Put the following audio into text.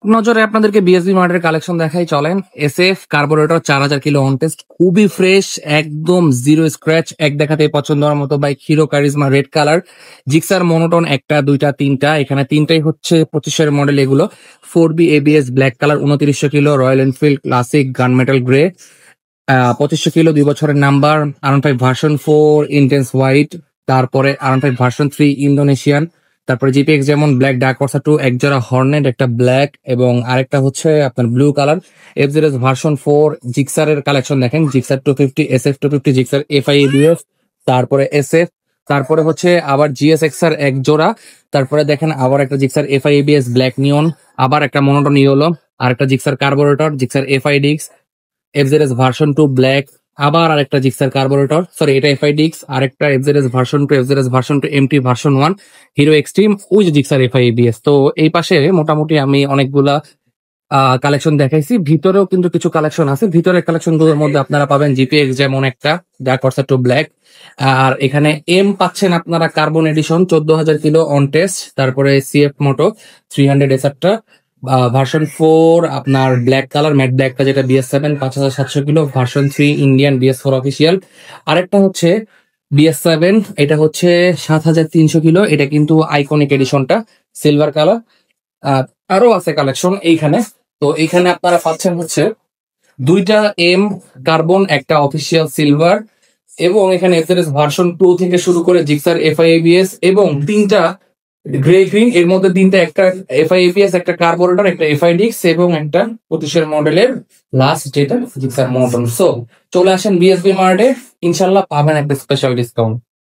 নজরে আপনাদেরকে BSB মার্টের collection দেখাই, চলেন। SF carburettor 4000 kilo on test, খুবই ফ্রেশ, একদম জিরো স্ক্র্যাচ, এক দেখাতে পছন্দ হওয়ার মতো bike. Hero charisma red colour, Gixxer monotone একটা দুইটা তিনটা, এখানে তিনটাই হচ্ছে 25-এর মডেল। এগুলো 4B ABS black colour, 2900 kilo, royal Enfield classic গান মেটাল গ্রে, 2500 কিলো, 2 বছরের number. R15 version 4 intense white, তারপরে R15 ভার্সন 3 ইন্দোনেশিয়ান, তারপরে জিপিএক্স যেমন ব্ল্যাক ডার্ক কর্সা 2, এক জোড়া হর্নেট, একটা ব্ল্যাক এবং আরেকটা হচ্ছে আপনার ব্লু কালার। এফজেডএস ভার্সন 4 জিক্সারের কালেকশন দেখেন, Gixxer 250, SF 250, Gixxer FI ABS, তারপরে SF, তারপরে হচ্ছে আবার GSX-এর এক জোড়া, তারপরে দেখেন আবার একটা Gixxer FI ABS black neon, আবার একটা মনোটন ইয়েলো, আর একটা জিক্সার কার্বোরেটর, জিক্সার FI ডিক্স, এফজেডএস ভার্সন 2 ব্ল্যাক, আবার আরেকটা জিক্সার কার্বোরেটর, সরি এটা FI ডিক্স, আরেকটা FZS version 2, FZS version 2 MT version 1, Hero Xtreme, ওই যে জিক্সার FI ABS। তো এই পাশে মোটামুটি আমি অনেকগুলা কালেকশন দেখাইছি, ভিতরেও কিন্তু কিছু কালেকশন আছে। ভিতরের কালেকশন গুলোর মধ্যে আপনারা পাবেন জিপিএক্স যেমন একটা ডার্ক কর্সা 2 ব্ল্যাক, আর এখানে এম পাচ্ছেন আপনারা carbon addition 14000 kilo on test, তারপরে CF মোটো 300 SR ভার্সন 4 আপনার ব্ল্যাক কালার ম্যাট ব্ল্যাকটা, যেটা BS7 5700 kilo, version 3 Indian BS4 official. আরেকটা হচ্ছে BS7, এটা হচ্ছে 7300 কিলো, এটা কিন্তু আইকনিক এডিশনটা সিলভার কালার। আর আরো আছে কালেকশন এইখানে। তো এইখানে আপনারা পাচ্ছেন হচ্ছে দুইটা এম কার্বন, একটা অফিসিয়াল সিলভার, এবং এখানে এফজেডএস ভার্সন 2 থেকে শুরু করে জিক্সার FI ABS এবং তিনটা গ্রে গ্রিন, এর মধ্যে তিনটা, একটা FI ABS, একটা কার্বোরেটর, একটা FI ডিক্স এবং একটা 25-এর মডেলের লাস্ট যেটা জিক্সার মোটন। সো চলে আসেন বিএসবি মার্টে, ইনশাল্লাহ পাবেন একটা স্পেশাল ডিসকাউন্ট।